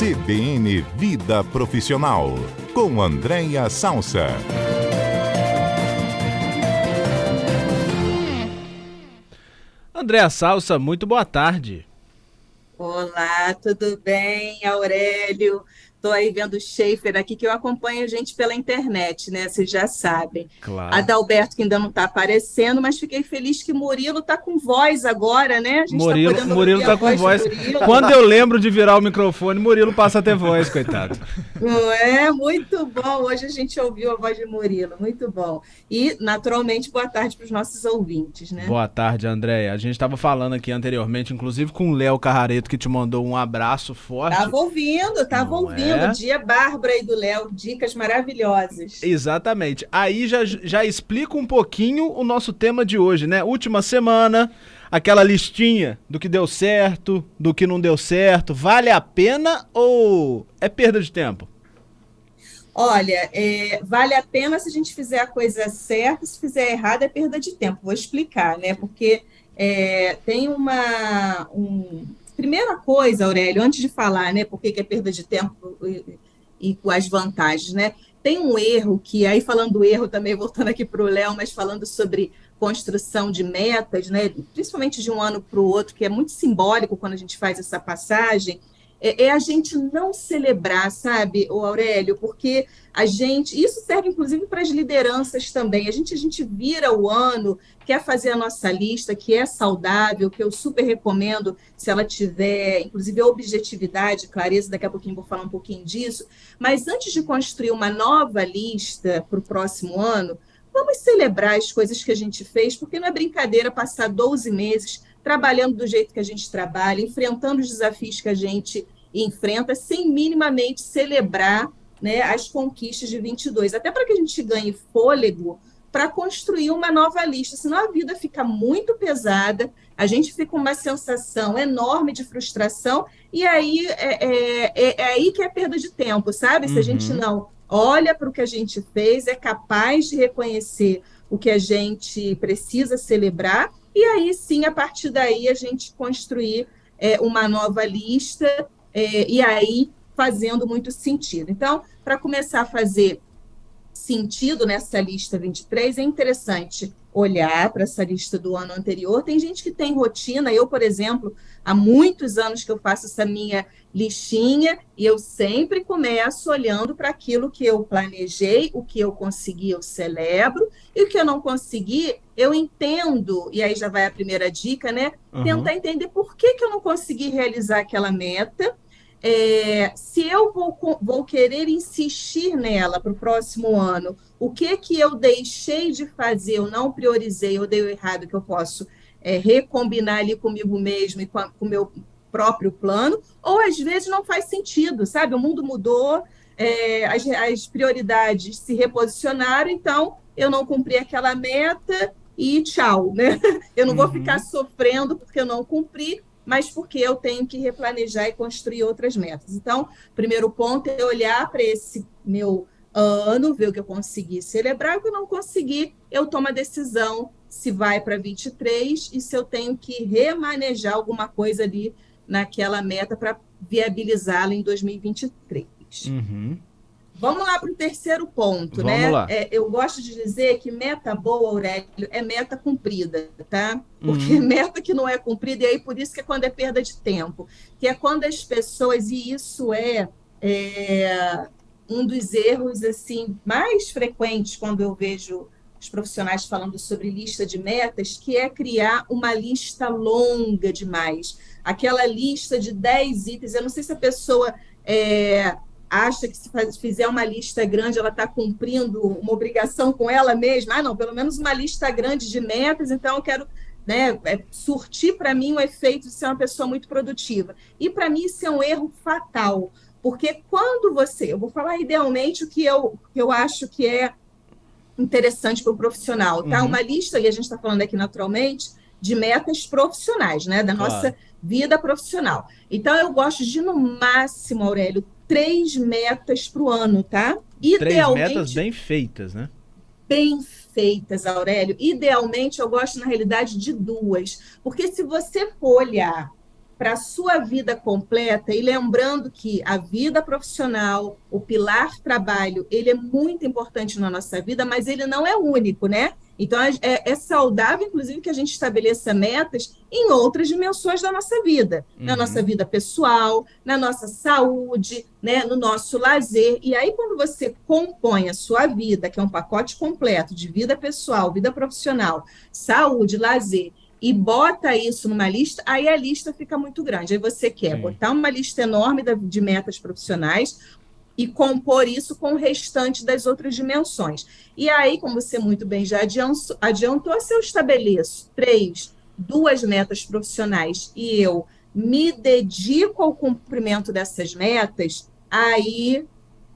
CBN Vida Profissional, com Andréia Salsa. Andréia Salsa, muito boa tarde. Olá, tudo bem, Aurélio? Estou aí vendo o Schaefer aqui, que eu acompanho a gente pela internet, né? Vocês já sabem. Claro. Adalberto, que ainda não está aparecendo, mas fiquei feliz que Murilo está com voz agora, né? A gente Murilo tá tá com voz. Quando eu lembro de virar o microfone, Murilo passa a ter voz, coitado. Não é? Muito bom. Hoje a gente ouviu a voz de Murilo, muito bom. E, naturalmente, boa tarde para os nossos ouvintes, né? Boa tarde, Andréia. A gente estava falando aqui anteriormente, inclusive com o Léo Carrareto, que te mandou um abraço forte. Tava ouvindo. Dia Bárbara e do Léo, dicas maravilhosas. Exatamente. Aí já explica um pouquinho o nosso tema de hoje, né? Última semana, aquela listinha do que deu certo, do que não deu certo. Vale a pena ou é perda de tempo? Olha, vale a pena se a gente fizer a coisa certa, se fizer errado é perda de tempo. Vou explicar, né? Porque tem Primeira coisa, Aurélio, antes de falar, né, por que é perda de tempo e as vantagens, né? Tem um erro que, aí falando do erro também, voltando aqui para o Léo, mas falando sobre construção de metas, né, principalmente de um ano para o outro, que é muito simbólico quando a gente faz essa passagem, a gente não celebrar, sabe, o Aurélio, porque isso serve inclusive para as lideranças também, a gente vira o ano, quer fazer a nossa lista, que é saudável, que eu super recomendo, se ela tiver, inclusive, objetividade, clareza, daqui a pouquinho vou falar um pouquinho disso, mas antes de construir uma nova lista para o próximo ano, vamos celebrar as coisas que a gente fez, porque não é brincadeira passar 12 meses trabalhando do jeito que a gente trabalha, enfrentando os desafios que a gente enfrenta, sem minimamente celebrar, né, as conquistas de 22, até para que a gente ganhe fôlego para construir uma nova lista, senão a vida fica muito pesada, a gente fica com uma sensação enorme de frustração, e aí é aí que é perda de tempo, sabe? Se a gente não olha para o que a gente fez, é capaz de reconhecer o que a gente precisa celebrar, e aí sim, a partir daí, a gente construir uma nova lista, e aí fazendo muito sentido. Então, para começar a fazer sentido nessa lista 23, é interessante olhar para essa lista do ano anterior. Tem gente que tem rotina, eu, por exemplo, há muitos anos que eu faço essa minha listinha, e eu sempre começo olhando para aquilo que eu planejei, o que eu consegui, eu celebro, e o que eu não consegui, eu entendo, e aí já vai a primeira dica, né? Tentar entender por que eu não consegui realizar aquela meta, se eu vou querer insistir nela para o próximo ano, o que eu deixei de fazer, eu não priorizei, eu dei o errado, que eu posso recombinar ali comigo mesmo e com o meu próprio plano, ou às vezes não faz sentido, sabe? O mundo mudou, as prioridades se reposicionaram, então eu não cumpri aquela meta e tchau, né? Eu não vou ficar sofrendo porque eu não cumpri, mas porque eu tenho que replanejar e construir outras metas. Então, o primeiro ponto é olhar para esse meu ano, ver o que eu consegui celebrar, o que eu não consegui, eu tomo a decisão se vai para 23 e se eu tenho que remanejar alguma coisa ali naquela meta para viabilizá-la em 2023. Vamos lá para o terceiro ponto, Vamos né? lá. Eu gosto de dizer que meta boa, Aurélio, é meta cumprida, tá? Porque meta que não é cumprida, e aí por isso que é quando é perda de tempo, que é quando as pessoas, e isso é um dos erros assim mais frequentes quando eu vejo os profissionais falando sobre lista de metas, que é criar uma lista longa demais. Aquela lista de 10 itens, eu não sei se a pessoa acha que se fizer uma lista grande, ela está cumprindo uma obrigação com ela mesma. Não, pelo menos uma lista grande de metas, então eu quero, né, surtir para mim o efeito de ser uma pessoa muito produtiva. E para mim isso é um erro fatal, porque quando eu vou falar idealmente o que eu acho que é interessante para o profissional, tá? Uma lista, e a gente está falando aqui naturalmente, de metas profissionais, né, da nossa vida profissional. Então, eu gosto de, no máximo, Aurélio, 3 metas para o ano, tá? 3 metas bem feitas, né? Bem feitas, Aurélio. Idealmente, eu gosto, na realidade, de 2. Porque se você for olhar para a sua vida completa, e lembrando que a vida profissional, o pilar trabalho, ele é muito importante na nossa vida, mas ele não é único, né? Então, é saudável, inclusive, que a gente estabeleça metas em outras dimensões da nossa vida, na nossa vida pessoal, na nossa saúde, né, no nosso lazer. E aí, quando você compõe a sua vida, que é um pacote completo de vida pessoal, vida profissional, saúde, lazer, e bota isso numa lista, aí a lista fica muito grande. Aí você quer botar uma lista enorme de metas profissionais e compor isso com o restante das outras dimensões. E aí, como você muito bem já adiantou, se eu estabeleço 2 metas profissionais e eu me dedico ao cumprimento dessas metas, aí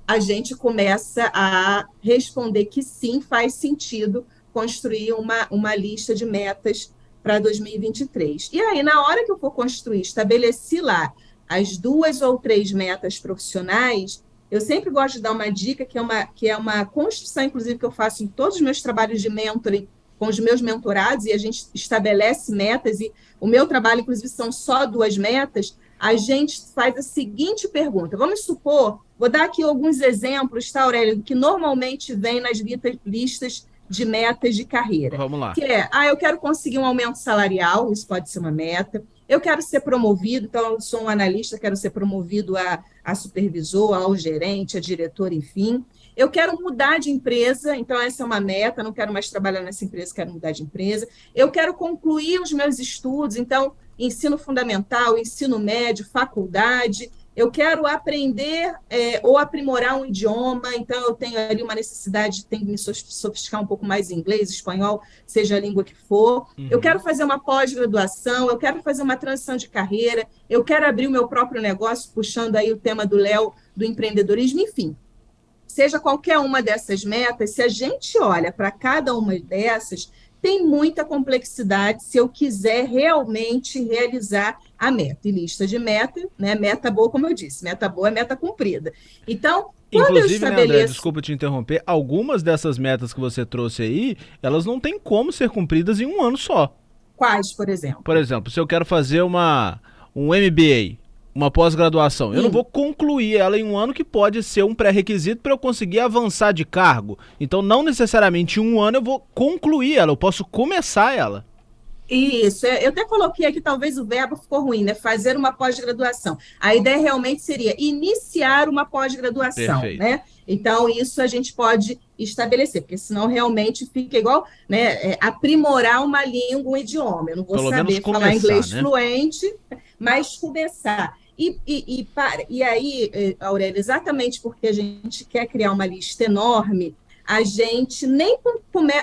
a gente começa a responder que sim, faz sentido construir uma lista de metas para 2023. E aí, na hora que eu for construir, estabeleci lá as 2 ou 3 metas profissionais, eu sempre gosto de dar uma dica, que é uma construção, inclusive, que eu faço em todos os meus trabalhos de mentoring, com os meus mentorados, e a gente estabelece metas, e o meu trabalho, inclusive, são só 2 metas, a gente faz a seguinte pergunta. Vamos supor, vou dar aqui alguns exemplos, tá, Aurélio, que normalmente vem nas listas de metas de carreira. Vamos lá. Que é, eu quero conseguir um aumento salarial, isso pode ser uma meta. Eu quero ser promovido, então eu sou um analista, quero ser promovido a supervisor, ao gerente, a diretor, enfim. Eu quero mudar de empresa, então essa é uma meta, não quero mais trabalhar nessa empresa, quero mudar de empresa. Eu quero concluir os meus estudos, então ensino fundamental, ensino médio, faculdade. Eu quero aprender ou aprimorar um idioma, então eu tenho ali uma necessidade de me sofisticar um pouco mais em inglês, espanhol, seja a língua que for. Eu quero fazer uma pós-graduação, eu quero fazer uma transição de carreira, eu quero abrir o meu próprio negócio, puxando aí o tema do Léo, do empreendedorismo, enfim. Seja qualquer uma dessas metas, se a gente olha para cada uma dessas, tem muita complexidade se eu quiser realmente realizar a meta. E lista de meta, né? Meta boa, como eu disse, meta boa é meta cumprida. Então, quando inclusive, eu estabeleço... né, André, desculpa te interromper, algumas dessas metas que você trouxe aí, elas não têm como ser cumpridas em um ano só. Quais, por exemplo? Por exemplo, se eu quero fazer um MBA, uma pós-graduação, eu não vou concluir ela em um ano, que pode ser um pré-requisito para eu conseguir avançar de cargo. Então, não necessariamente em um ano eu vou concluir ela, eu posso começar ela. Isso, eu até coloquei aqui, talvez o verbo ficou ruim, né? Fazer uma pós-graduação. A ideia realmente seria iniciar uma pós-graduação, né? Então, isso a gente pode estabelecer, porque senão realmente fica igual, né? Aprimorar uma língua, um idioma. Eu não vou saber falar inglês, né, fluente, mas começar. E aí, Aurélio, exatamente porque a gente quer criar uma lista enorme, a gente nem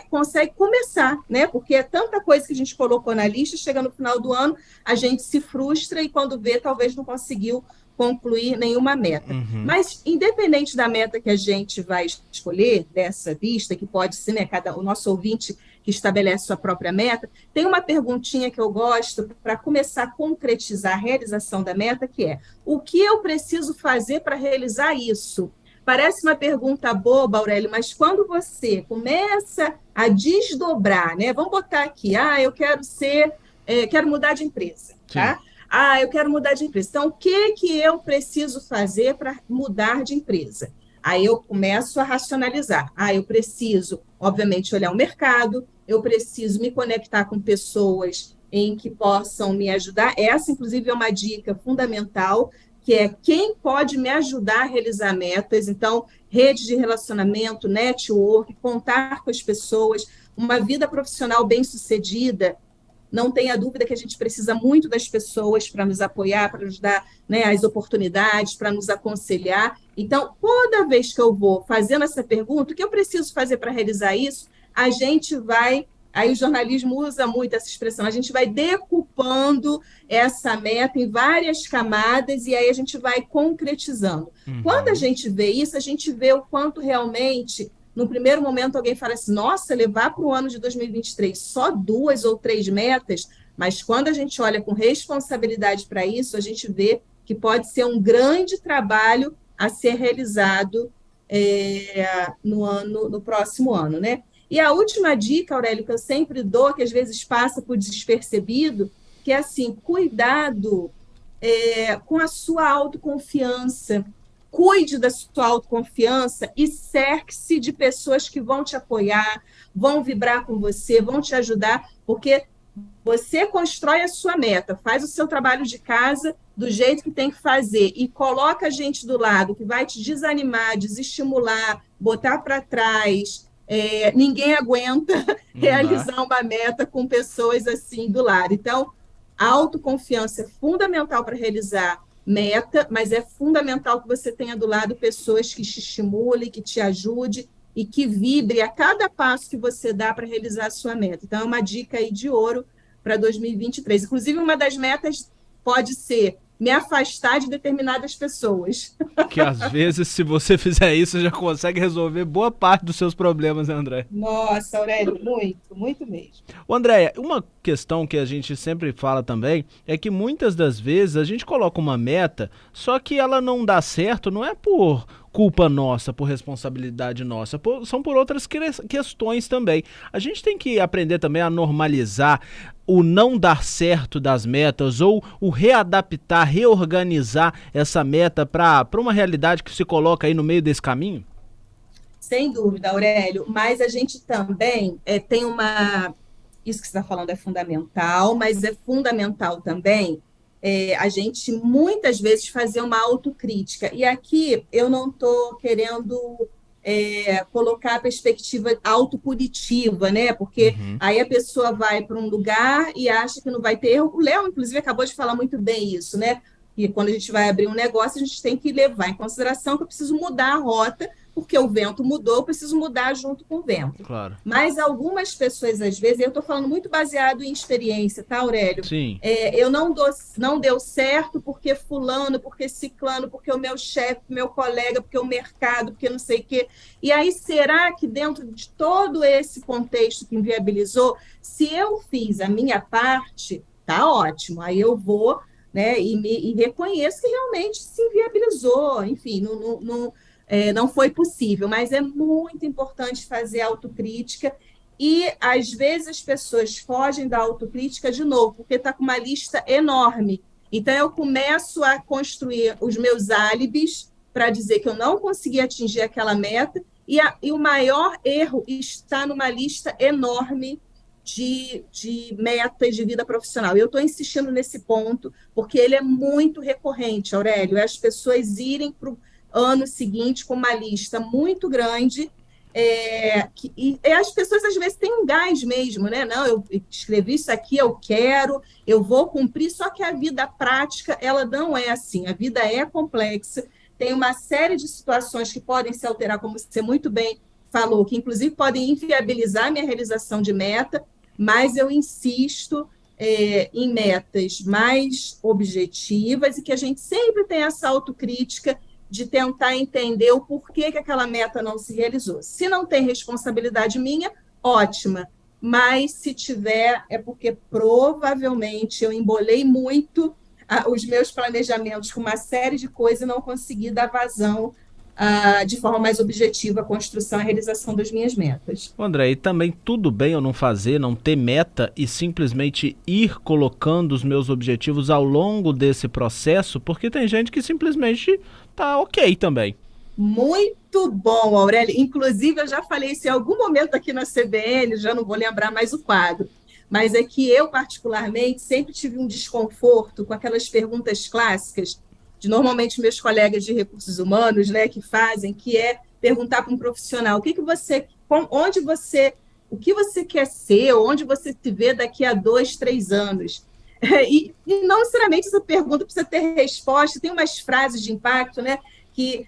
consegue começar, né? Porque é tanta coisa que a gente colocou na lista, chega no final do ano, a gente se frustra e quando vê, talvez não conseguiu concluir nenhuma meta. Mas, independente da meta que a gente vai escolher, dessa lista, que pode ser, né, o nosso ouvinte que estabelece sua própria meta, tem uma perguntinha que eu gosto para começar a concretizar a realização da meta, que é: o que eu preciso fazer para realizar isso? Parece uma pergunta boba, Aurélio, mas quando você começa a desdobrar, né? Vamos botar aqui, eu quero mudar de empresa, tá? Eu quero mudar de empresa. Então, o que eu preciso fazer para mudar de empresa? Aí eu começo a racionalizar. Eu preciso, obviamente, olhar o mercado, eu preciso me conectar com pessoas em que possam me ajudar. Essa, inclusive, é uma dica fundamental, que é quem pode me ajudar a realizar metas. Então, rede de relacionamento, network, contar com as pessoas, uma vida profissional bem-sucedida. Não tenha dúvida que a gente precisa muito das pessoas para nos apoiar, para nos dar, né, as oportunidades, para nos aconselhar. Então, toda vez que eu vou fazendo essa pergunta, o que eu preciso fazer para realizar isso, a gente vai... Aí o jornalismo usa muito essa expressão, a gente vai decupando essa meta em várias camadas e aí a gente vai concretizando. Quando a gente vê isso, a gente vê o quanto realmente, no primeiro momento, alguém fala assim, nossa, levar para o ano de 2023 só 2 ou 3 metas, mas quando a gente olha com responsabilidade para isso, a gente vê que pode ser um grande trabalho a ser realizado no próximo ano, né? E a última dica, Aurélio, que eu sempre dou, que às vezes passa por despercebido, que é assim, cuidado com a sua autoconfiança. Cuide da sua autoconfiança e cerque-se de pessoas que vão te apoiar, vão vibrar com você, vão te ajudar, porque você constrói a sua meta, faz o seu trabalho de casa do jeito que tem que fazer e coloca a gente do lado que vai te desanimar, desestimular, botar para trás. Ninguém aguenta realizar uma meta com pessoas assim do lado. Então, a autoconfiança é fundamental para realizar meta, mas é fundamental que você tenha do lado pessoas que te estimulem, que te ajudem e que vibre a cada passo que você dá para realizar a sua meta. Então, é uma dica aí de ouro para 2023. Inclusive, uma das metas pode ser me afastar de determinadas pessoas. Que às vezes, se você fizer isso, já consegue resolver boa parte dos seus problemas, né, André? Nossa, Aurélio, muito mesmo. Andréia, uma questão que a gente sempre fala também é que muitas das vezes a gente coloca uma meta, só que ela não dá certo, não é por culpa nossa, por responsabilidade nossa, são por outras questões também. A gente tem que aprender também a normalizar o não dar certo das metas ou o readaptar, reorganizar essa meta para uma realidade que se coloca aí no meio desse caminho? Sem dúvida, Aurélio, mas a gente também tem uma... Isso que você está falando é fundamental, mas é fundamental também a gente muitas vezes fazer uma autocrítica. E aqui eu não estou querendo colocar a perspectiva autopunitiva, né? Porque aí a pessoa vai para um lugar e acha que não vai ter erro. O Léo, inclusive, acabou de falar muito bem isso, né? E quando a gente vai abrir um negócio, a gente tem que levar em consideração que eu preciso mudar a rota, porque o vento mudou, eu preciso mudar junto com o vento. Claro. Mas algumas pessoas, às vezes, eu estou falando muito baseado em experiência, tá, Aurélio? Sim. Eu não deu certo porque fulano, porque ciclano, porque o meu chefe, meu colega, porque o mercado, porque não sei o quê. E aí, será que dentro de todo esse contexto que inviabilizou, se eu fiz a minha parte, tá ótimo. Aí eu vou, né, e reconheço que realmente se inviabilizou, enfim, não foi possível, mas é muito importante fazer autocrítica e, às vezes, as pessoas fogem da autocrítica de novo, porque está com uma lista enorme. Então, eu começo a construir os meus álibis para dizer que eu não consegui atingir aquela meta e o maior erro está numa lista enorme de metas de vida profissional. Eu estou insistindo nesse ponto, porque ele é muito recorrente, Aurélio, as pessoas irem para o ano seguinte com uma lista muito grande, e as pessoas às vezes têm um gás mesmo, né? Não, eu escrevi isso aqui, eu vou cumprir, só que a vida prática, ela não é assim, a vida é complexa, tem uma série de situações que podem se alterar, como você muito bem falou, que inclusive podem inviabilizar a minha realização de meta, mas eu insisto em metas mais objetivas e que a gente sempre tem essa autocrítica de tentar entender o porquê que aquela meta não se realizou. Se não tem responsabilidade minha, ótima, mas se tiver, é porque provavelmente eu embolei muito os meus planejamentos com uma série de coisas e não consegui dar vazão de forma mais objetiva a construção e a realização das minhas metas. André, e também tudo bem eu não fazer, não ter meta e simplesmente ir colocando os meus objetivos ao longo desse processo, porque tem gente que simplesmente tá ok também. Muito bom, Aurélio. Inclusive, eu já falei isso em algum momento aqui na CBN, já não vou lembrar mais o quadro, mas é que eu, particularmente, sempre tive um desconforto com aquelas perguntas clássicas de normalmente meus colegas de recursos humanos, né, que fazem, que é perguntar para um profissional o que você quer ser, onde você se vê daqui a 2, 3 anos. E não necessariamente essa pergunta precisa ter resposta, tem umas frases de impacto, né, que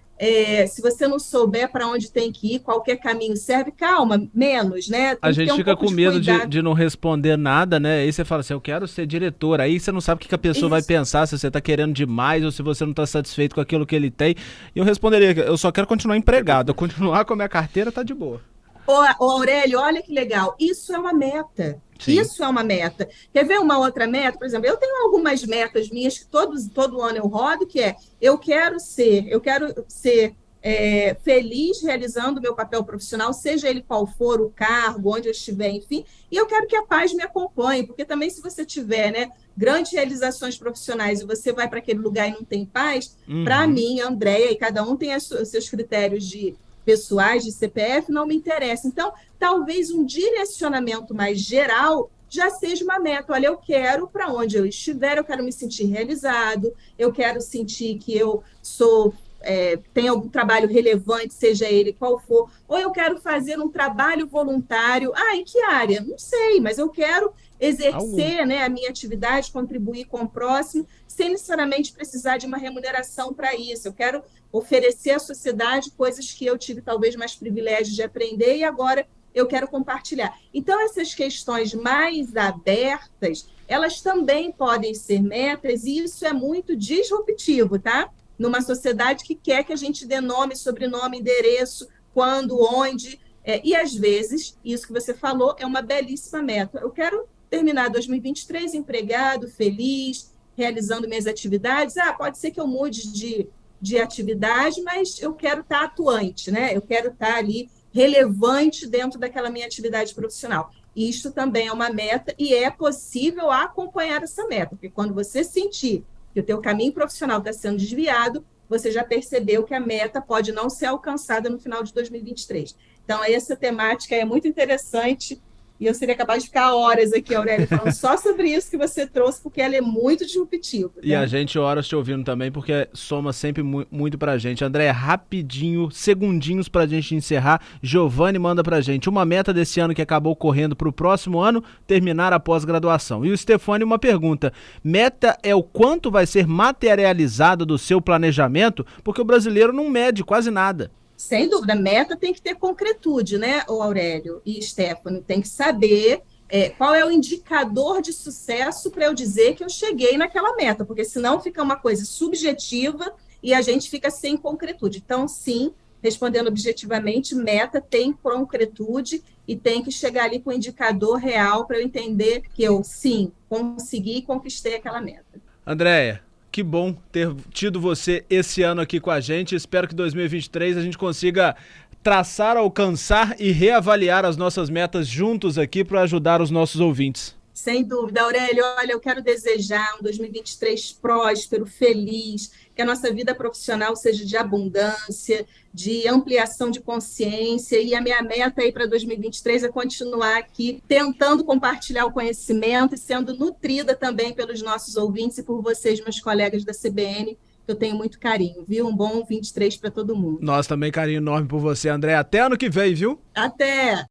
se você não souber para onde tem que ir, qualquer caminho serve, calma, menos, né? A gente fica com medo de não responder nada, né? Aí você fala assim, eu quero ser diretor, aí você não sabe o que a pessoa vai pensar, se você está querendo demais ou se você não está satisfeito com aquilo que ele tem. E eu responderia, eu só quero continuar empregado, eu continuar com a minha carteira tá de boa. Ô Aurélio, olha que legal, isso é uma meta. Sim. Isso é uma meta. Quer ver uma outra meta? Por exemplo, eu tenho algumas metas minhas que todo ano eu rodo, que é, eu quero ser feliz realizando o meu papel profissional, seja ele qual for o cargo, onde eu estiver, enfim, e eu quero que a paz me acompanhe, porque também se você tiver, né, grandes realizações profissionais e você vai para aquele lugar e não tem paz, para mim, Andréia, e cada um tem os seus critérios pessoais, de CPF, não me interessa. Então, talvez um direcionamento mais geral já seja uma meta. Olha, eu quero, para onde eu estiver, eu quero me sentir realizado, eu quero sentir que eu tenho algum trabalho relevante, seja ele qual for, ou eu quero fazer um trabalho voluntário. Em que área? Não sei, mas eu quero exercer, né, a minha atividade, contribuir com o próximo, sem necessariamente precisar de uma remuneração para isso. Eu quero oferecer à sociedade coisas que eu tive talvez mais privilégio de aprender e agora eu quero compartilhar. Então, essas questões mais abertas, elas também podem ser metas, e isso é muito disruptivo, tá? Numa sociedade que quer que a gente dê nome, sobrenome, endereço, quando, onde, e às vezes, isso que você falou é uma belíssima meta. Eu quero terminar 2023 empregado, feliz, realizando minhas atividades. Pode ser que eu mude de atividade, mas eu quero estar atuante, né? Eu quero estar ali relevante dentro daquela minha atividade profissional. Isto também é uma meta e é possível acompanhar essa meta, porque quando você sentir que o teu caminho profissional está sendo desviado, você já percebeu que a meta pode não ser alcançada no final de 2023. Então, essa temática é muito interessante e eu seria capaz de ficar horas aqui, Aurélio, falando só sobre isso que você trouxe, porque ela é muito disruptiva. E a gente horas te ouvindo também, porque soma sempre muito pra gente. André, rapidinho, segundinhos pra gente encerrar. Giovanni manda pra gente uma meta desse ano que acabou correndo pro próximo ano, terminar a pós-graduação. E o Stefani, uma pergunta. Meta é o quanto vai ser materializado do seu planejamento? Porque o brasileiro não mede quase nada. Sem dúvida, meta tem que ter concretude, né, o Aurélio e Stefano? Tem que saber qual é o indicador de sucesso para eu dizer que eu cheguei naquela meta, porque senão fica uma coisa subjetiva e a gente fica sem concretude. Então, sim, respondendo objetivamente, meta tem concretude e tem que chegar ali com um indicador real para eu entender que eu, sim, consegui e conquistei aquela meta. Andréia, que bom ter tido você esse ano aqui com a gente. Espero que 2023 a gente consiga traçar, alcançar e reavaliar as nossas metas juntos aqui para ajudar os nossos ouvintes. Sem dúvida, Aurélio. Olha, eu quero desejar um 2023 próspero, feliz, que a nossa vida profissional seja de abundância, de ampliação de consciência, e a minha meta aí para 2023 é continuar aqui tentando compartilhar o conhecimento e sendo nutrida também pelos nossos ouvintes e por vocês, meus colegas da CBN, que eu tenho muito carinho, viu? Um bom 23 para todo mundo. Nós também, carinho enorme por você, André. Até ano que vem, viu? Até!